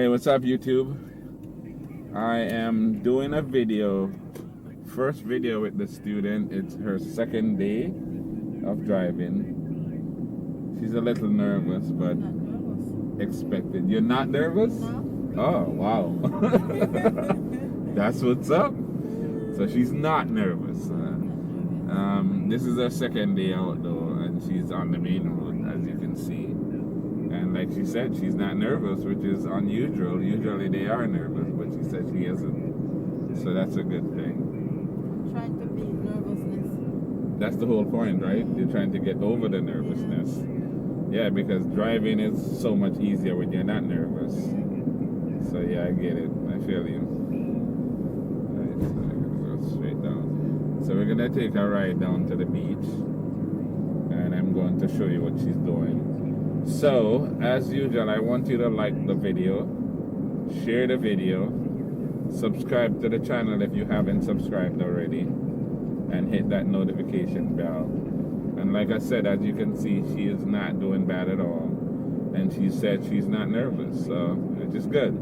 Hey, what's up, YouTube? I am doing a video, first video with the student. It's her second day of driving. She's a little nervous, but Not nervous. expected. You're not nervous? No. Oh, wow. That's what's up. So she's not nervous. This is her second day out though, and she's on the main road, as you can see. And like she said, she's not nervous, which is unusual. Usually they are nervous, but she said she isn't. So that's a good thing. Trying to beat nervousness. That's the whole point, right? You're trying to get over the nervousness. Yeah, because driving is so much easier when you're not nervous. So yeah, I get it. I feel you. Alright, so we're gonna go straight down. So we're gonna take a ride down to the beach, and I'm going to show you what she's doing. So, as usual, I want you to like the video, share the video, subscribe to the channel if you haven't subscribed already, and hit that notification bell. And like I said, as you can see, she is not doing bad at all. And she said she's not nervous, so which is good.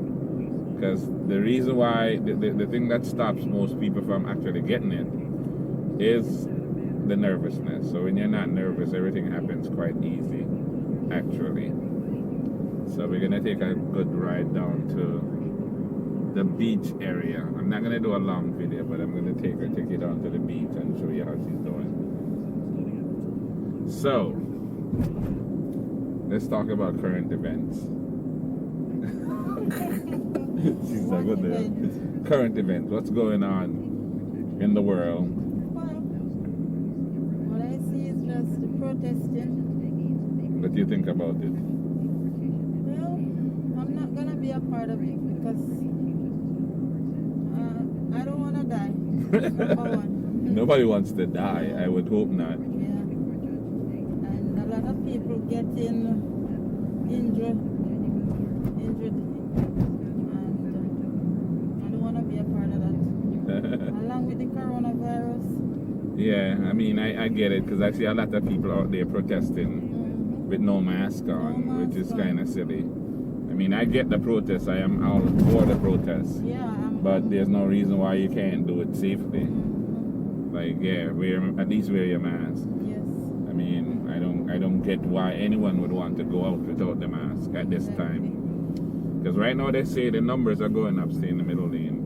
Because the reason why, the thing that stops most people from actually getting it is the nervousness. So when you're not nervous, everything happens quite easy, actually. So we're gonna take a good ride down to the beach area. I'm not gonna do a long video, but I'm gonna take you down to the beach and show you how she's doing. So let's talk about current events. She's like, what the current events? What's going on in the world? Well, what I see is just the protesting. What do you think about it? Well, I'm not gonna be a part of it because I don't wanna die. Number one. Nobody wants to die. I would hope not. Yeah. And a lot of people getting injured. And I don't wanna be a part of that. Along with the coronavirus. Yeah, I mean, I get it because I see a lot of people out there protesting with no mask on, No which is mask on. kind of silly. I mean, I get the protest. I am all for the protest. Yeah, But there's no reason why you can't do it safely. Like, yeah, at least wear your mask. yes. I mean, I don't get why anyone would want to go out without the mask at this time. Because right now they say the numbers are going up, stay in the middle lane.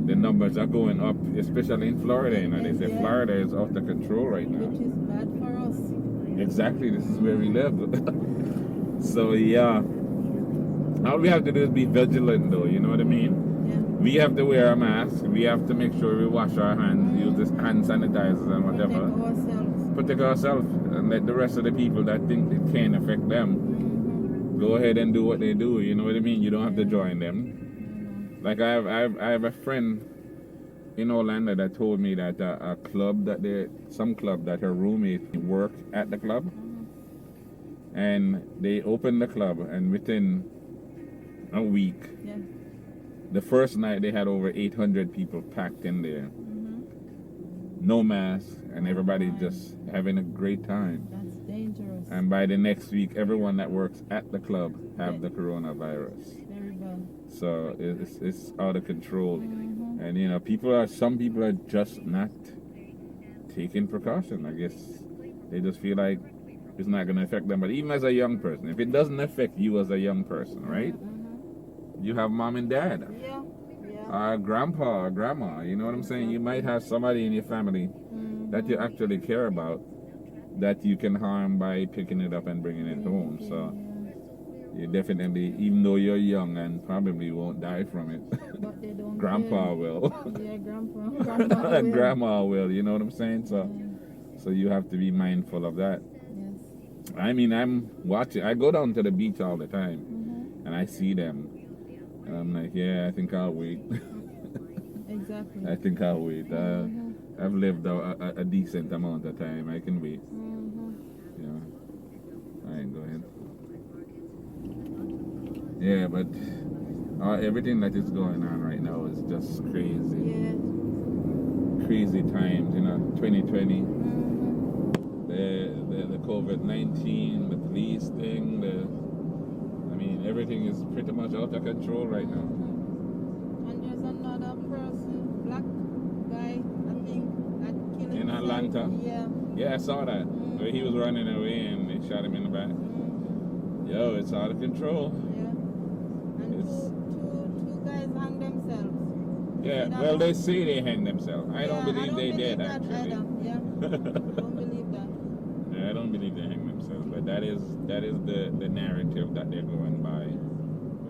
The numbers are going up, especially in Florida. You know, they say Yeah. Florida is out of control right now. Which is bad for us. Exactly, this is where we live. So yeah, all we have to do is be vigilant, though. You know what I mean? Yeah. We have to wear a mask. We have to make sure we wash our hands, use this hand sanitizers and whatever. Protect ourselves. Protect ourselves, and let the rest of the people that think it can affect them go ahead and do what they do. You know what I mean? You don't have to join them. Like I have a friend in Orlando that told me that a club that some club that her roommate worked at the club, and they opened the club, and within a week, Yeah. the first night they had over 800 people packed in there, no mask, and everybody just having a great time. That's dangerous. And by the next week, everyone that works at the club have the coronavirus. Very bad. So it's out of control. And you know, some people are just not taking precaution. I guess they just feel like it's not going to affect them. But even as a young person, if it doesn't affect you as a young person, right? You have mom and dad, Yeah. Yeah. grandpa or grandma. You know what I'm saying? You might have somebody in your family that you actually care about that you can harm by picking it up and bringing it home. So you definitely, even though you're young and probably won't die from it, But they don't grandpa care. will. Yeah, grandpa will. Grandma will, you know what I'm saying? So you have to be mindful of that. Yes. I mean, I go down to the beach all the time, and I see them, and I'm like, yeah, I think I'll wait. Exactly. I think I'll wait. I've lived a decent amount of time. I can wait. Yeah. All right, go ahead. Yeah, but everything that is going on right now is just crazy. Yeah. Crazy times, you know, 2020. The COVID-19, the police thing, mean, everything is pretty much out of control right now. And there's another person, black guy, I think, that killed In himself. Atlanta? Yeah. Yeah, I saw that. Where he was running away and they shot him in the back. Yo, it's out of control. Yeah. And It's- two guys hung themselves. Yeah, See that well, one? they say they hanged themselves. I don't Yeah, believe they did, that actually. either. Yeah. Don't believe that. Yeah, I don't believe they hanged themselves, but that is the narrative that they're going by.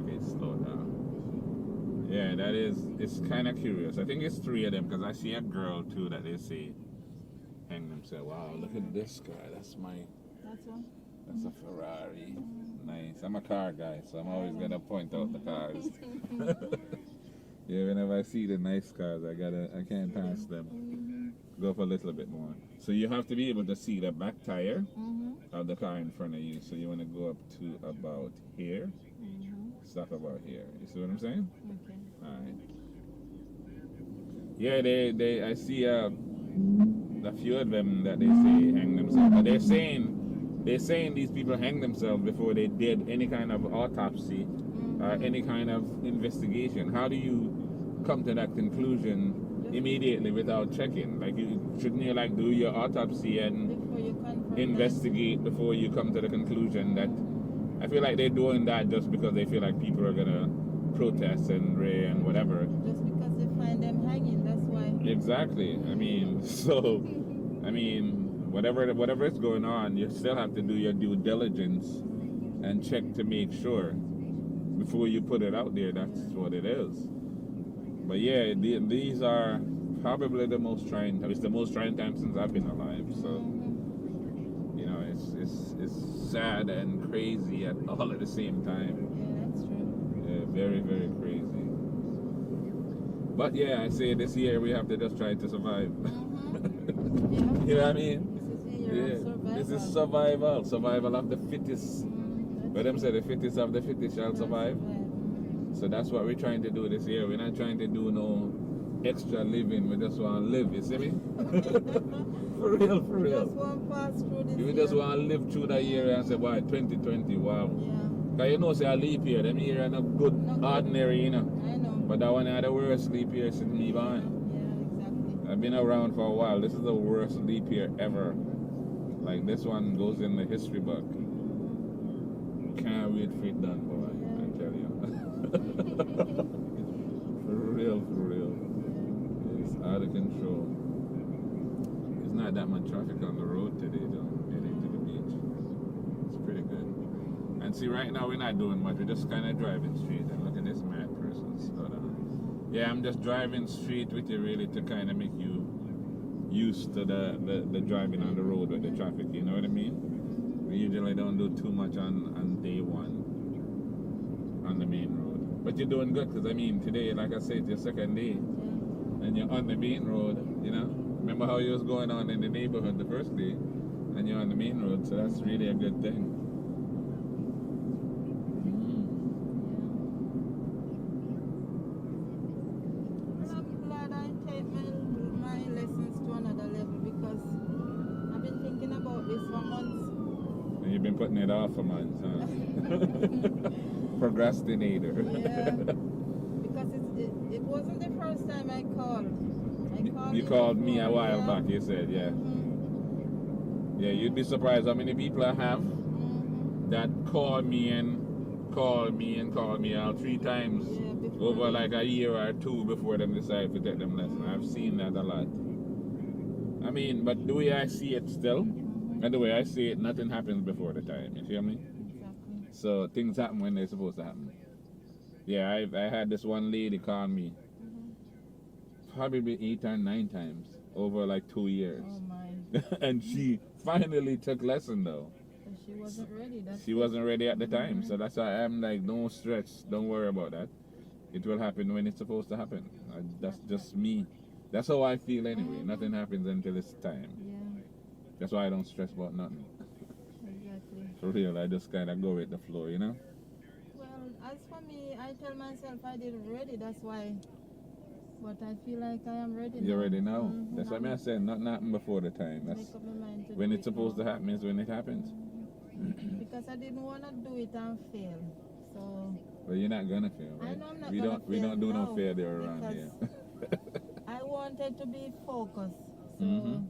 Okay, slow down. Yeah, it's kind of curious. I think it's 3 of them because I see a girl too that they say hang themselves. Wow, look at this guy. That's That's a Ferrari. Nice. I'm a car guy, so I'm always gonna point out the cars. Yeah, whenever I see the nice cars, I can't pass them. Go for a little bit more. So you have to be able to see the back tire of the car in front of you. So you want to go up to about here. Stop about here. You see what I'm saying? Okay. All right. Yeah, I see a few of them that they say hang themselves, but they're saying these people hang themselves before they did any kind of autopsy or any kind of investigation. How do you come to that conclusion immediately without checking? Like, shouldn't you like do your autopsy and Before you confirm investigate before you come to the conclusion that? I feel like they're doing that just because they feel like people are gonna protest and whatever. that, just because they find them hanging, that's why. Exactly. I mean, whatever is going on, you still have to do your due diligence and check to make sure before you put it out there. That's what it is. But yeah, these are probably the most trying. It's the most trying time since I've been alive. So you know, it's sad and crazy all at the same time. Yeah, that's true. Yeah, very, very crazy. But yeah, I say this year we have to just try to survive. Yeah. You know what I mean? This is the year of survival. This is survival of the fittest. But them say the fittest of the fittest shall survive. So that's what we're trying to do this year. We're not trying to do no extra living. We just want to live. You see me? For real, for We real. just want to pass through this We year. just want to live through that year and say, wow, 2020, wow. Yeah, Because you know, say a leap year, them year are not good, Not good. ordinary, you know. I know. But that one had the worst leap year since me born. Yeah, exactly. I've been around for a while. This is the worst leap year ever. Like, this one goes in the history book. Can't wait for it done, boy. I tell you. For real, for real. It's out of control. There's not that much traffic on the road today, though, heading to the beach. It's pretty good. And see, right now we're not doing much. We're just kind of driving straight. And look at this mad person. Hold on. Yeah, I'm just driving straight with you, really, to kind of make you used to the driving on the road with the traffic. You know what I mean? We usually don't do too much on day one on the main road. But you're doing good, because I mean, today, like I said, it's your second day. Yeah. And you're on the main road, you know? Remember how you was going on in the neighborhood the first day? And you're on the main road, so that's really a good thing. Well, I'm glad I take my lessons to another level because I've been thinking about this for months. And you've been putting it off for months, huh? Procrastinator. Yeah. Because it wasn't the first time I called. You called me a while yeah. back, you said, yeah. Mhm. Yeah, you'd be surprised how many people I have Mhm. that call me all 3 times Yeah, before over they- like a year or 2 before them decide to take them lesson. I've seen that a lot. I mean, but the way I see it still, and the way I see it, nothing happens before the time. You feel me? Exactly. So things happen when they're supposed to happen. Yeah, I had this one lady call me probably 8 or 9 times over like 2 years. Oh my. And she finally took lesson though. But she wasn't ready. She wasn't ready at the time, so that's why I'm like, no stress, don't worry about that. It will happen when it's supposed to happen. That's just me. That's how I feel anyway. Nothing happens until it's time. Yeah, That's why I don't stress about nothing. exactly. For real, I just kind of go with the flow, you know? Well, as for me, I tell myself I didn't ready. That's why. But I feel like I am ready now. You're ready now. Mhm. That's what I said, nothing happen before the time. Make That's up my mind to when do it's it supposed now. to happen is when it happens. Because I didn't want to do it and fail. So But you're not gonna fail, I right? know I'm not we gonna don't we fail don't do no now failure around here. because I wanted to be focused. So Mhm.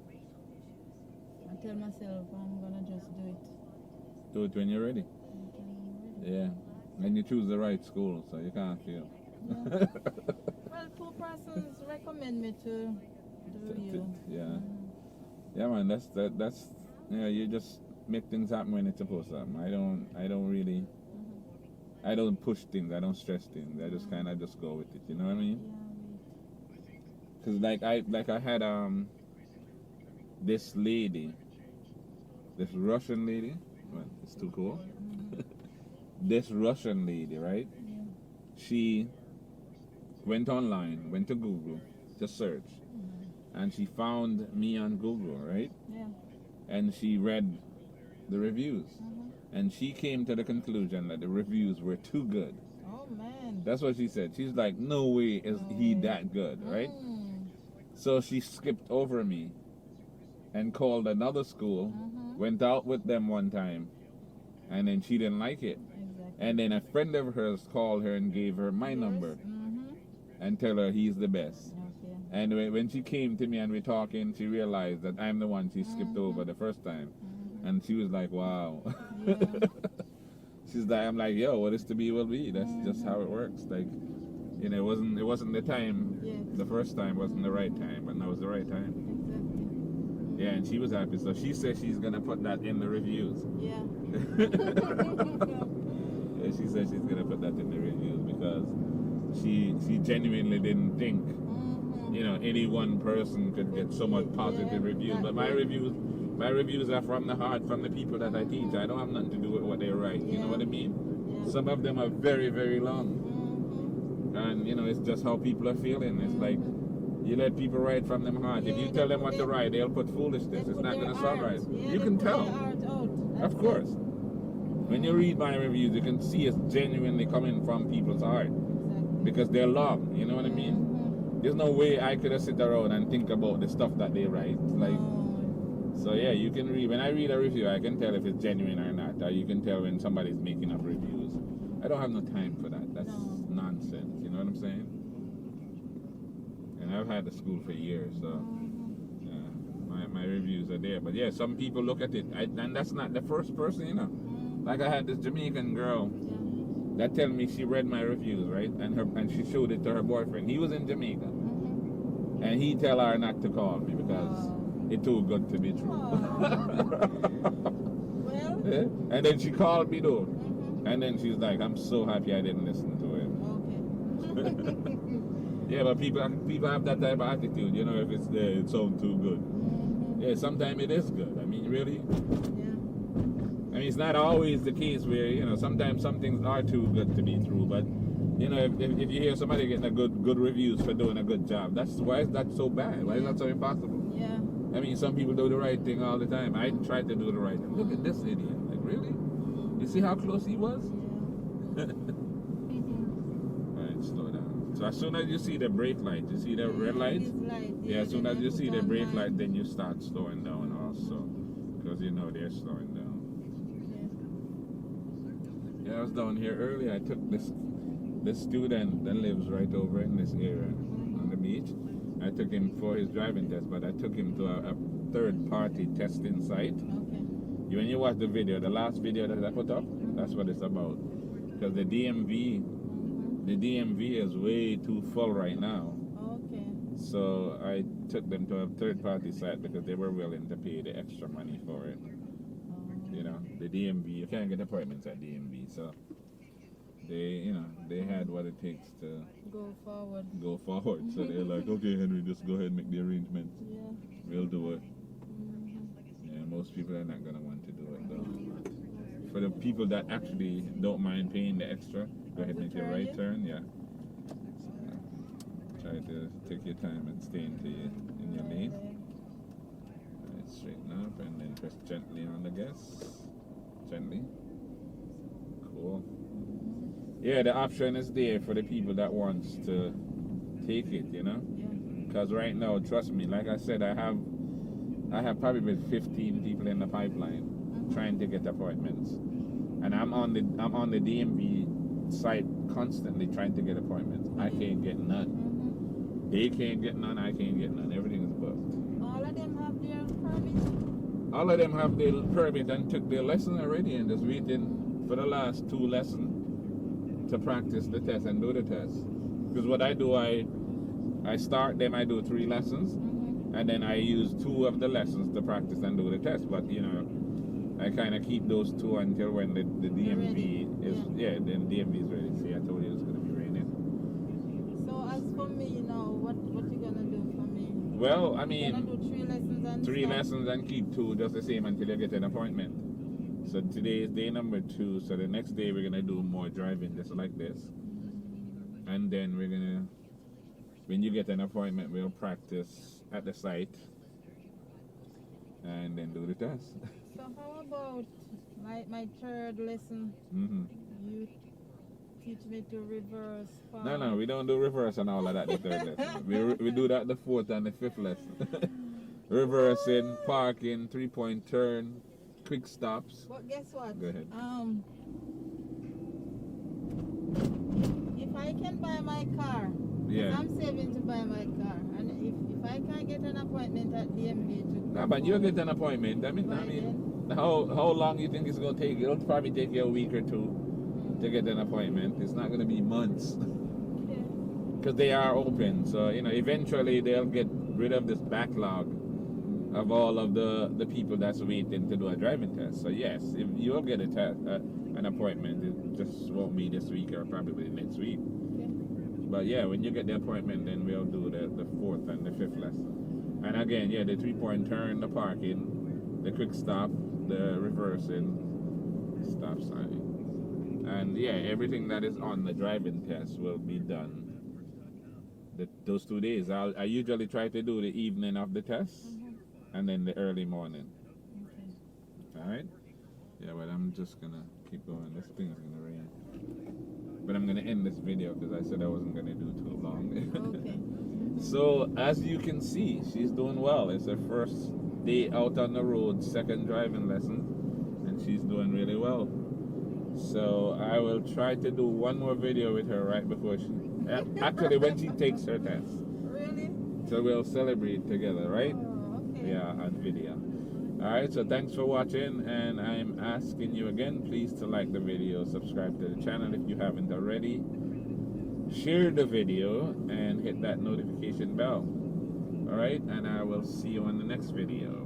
I tell myself I'm gonna just do it. Do it when you're ready. Yeah. And you choose the right school, so you can't fail. Yeah. Well, two persons recommend me to do you. Yeah. Yeah, man. That's you just make things happen when it's supposed to happen. I don't really I don't push things. I don't stress things. I just kind of just go with it. You know what I mean? Yeah. Because like I had this lady, this Russian lady. Well, it's too cool. This Russian lady, right? Yeah. She went online, went to Google to search, and she found me on Google, right? Yeah. And she read the reviews, and she came to the conclusion that the reviews were too good. Oh man. That's what she said. She's like, no way is he that good, right? So she skipped over me and called another school, went out with them one time, and then she didn't like it. Exactly. And then a friend of hers called her and gave her my number and tell her he's the best. Okay. And when she came to me and we're talking, she realized that I'm the one she skipped over the first time. And she was like, wow. Yeah. She's like, I'm like, yo, what is to be will be. That's just how it works. Like, you know, it wasn't the time. Yeah. The first time wasn't the right time, but now it's the right time. Exactly. Yeah, and she was happy. So she said she's gonna put that in the reviews. Yeah. Yeah, she said she's gonna put that in the reviews because she genuinely didn't think, you know, any one person could get so much positive reviews. But my reviews are from the heart, from the people that I teach. I don't have nothing to do with what they write. You know what I mean? Yeah. Some of them are very, very long. And you know, it's just how people are feeling. It's like you let people write from them heart. If you tell them what to write, they'll put foolishness. It's not gonna sound right. Yeah, You they can put their tell. art out. Of That's course. it. When you read my reviews, you can see it's genuinely coming from people's heart Exactly. because they're long. You know what I mean? There's no way I could have sit around and think about the stuff that they write. Like, so yeah, you can read. When I read a review, I can tell if it's genuine or not. Or you can tell when somebody's making up reviews. I don't have no time for that. That's nonsense. You know what I'm saying? And I've had the school for years, so yeah, my reviews are there. But yeah, some people look at it, and that's not the first person, you know. Like I had this Jamaican girl that tell me she read my reviews, right? And she showed it to her boyfriend. He was in Jamaica, and he tell her not to call me because it's too good to be true. Well. Yeah? And then she called me though, and then she's like, "I'm so happy I didn't listen to him." Okay. Yeah, but people have that type of attitude, you know. If it's there, it sounds too good. Yeah, sometimes it is good. I mean, really. Yeah. I mean, it's not always the case where, you know, sometimes some things are too good to be true. But, you know, if you hear somebody getting a good reviews for doing a good job, why is that so bad? Why is that so impossible? Yeah. I mean, some people do the right thing all the time. I try to do the right thing. Look at this idiot. Like, really? You see how close he was? Alright, slow down. So as soon as you see the brake light, you see the red light? Yeah, as soon as you see the brake light, then you start slowing down also. Because you know they're slowing down. Yeah, I was down here earlier. I took this student that lives right over in this area on the beach. I took him for his driving test, but I took him to a third-party testing site. Okay. When you watch the video, the last video that I put up, that's what it's about. Because the DMV is way too full right now. Okay. So I took them to a third-party site because they were willing to pay the extra money for it. You know, the DMV, you can't get appointments at DMV, so they had what it takes to Go forward. So they're like, okay, Henry, just go ahead and make the arrangements. Yeah. We'll do it. Yeah, most people are not gonna want to do it though. For the people that actually don't mind paying the extra, go ahead and make your right turn. Yeah. So, try to take your time and stay in your lane. Right, straighten up and then press gently on the gas. Gently. Cool. Yeah, the option is there for the people that wants to take it, you know. Because right now, trust me, like I said, I have probably 15 people in the pipeline trying to get appointments, and I'm on the DMV site constantly trying to get appointments. I can't get none. Mm-hmm. They can't get none. I can't get none. Everything is booked. All of them have their permit. All of them have their permit and took their lesson already and just waiting for the last 2 lessons to practice the test and do the test. Because what I do, I start them, I do 3 lessons, Mm-hmm. and then I use 2 of the lessons to practice and do the test. But you know, I kind of keep those 2 until when the DMV is, then DMV is ready. See, I told you it's going to be raining. So as for me now, what you gonna do for me? Well, I You gonna mean, do 3 lessons and 3 stop? lessons and keep 2 just the same until you get an appointment. So today is day number 2. So the next day we're going to do more driving just like this. And then we're going to, when you get an appointment, we'll practice at the site and then do the test. So how about my 3rd lesson? Mm-hmm. You teach me to reverse. No, we don't do reverse and all of that the 3rd lesson. We do that the 4th and the 5th lesson. Reversing, parking, 3-point turn, quick stops. But guess what? Go ahead. If I can buy my car, 'cause Yeah. I'm saving to buy my car, and if I can't get an appointment at DMV to Nah, but you'll get an appointment. I mean, how long you think it's gonna take? It'll probably take you a week or 2 to get an appointment. It's not gonna be months Okay. because they are open. So you know, eventually they'll get rid of this backlog of all of the people that's waiting to do a driving test. So yes, if you'll get a test, an appointment, it just won't be this week or probably next week. Okay. But yeah, when you get the appointment, then we'll do the 4th and the 5th lesson. And again, yeah, the 3-point turn, the parking, the quick stop, the reversing, stop sign. And yeah, everything that is on the driving test will be done those 2 days. I usually try to do the evening of the test and then the early morning. Okay. Alright? Yeah, but I'm just gonna keep going. This thing is gonna rain. But I'm gonna end this video because I said I wasn't gonna do too long. Okay. So as you can see, she's doing well. It's her first day out on the road, 2nd driving lesson, and she's doing really well. So I will try to do one more video with her right before she, actually when she takes her test. Really? So we'll celebrate together, right? Oh, okay. Yeah, on video. Alright, so thanks for watching, and I'm asking you again, please to like the video, subscribe to the channel if you haven't already, share the video, and hit that notification bell. Alright, and I will see you on the next video.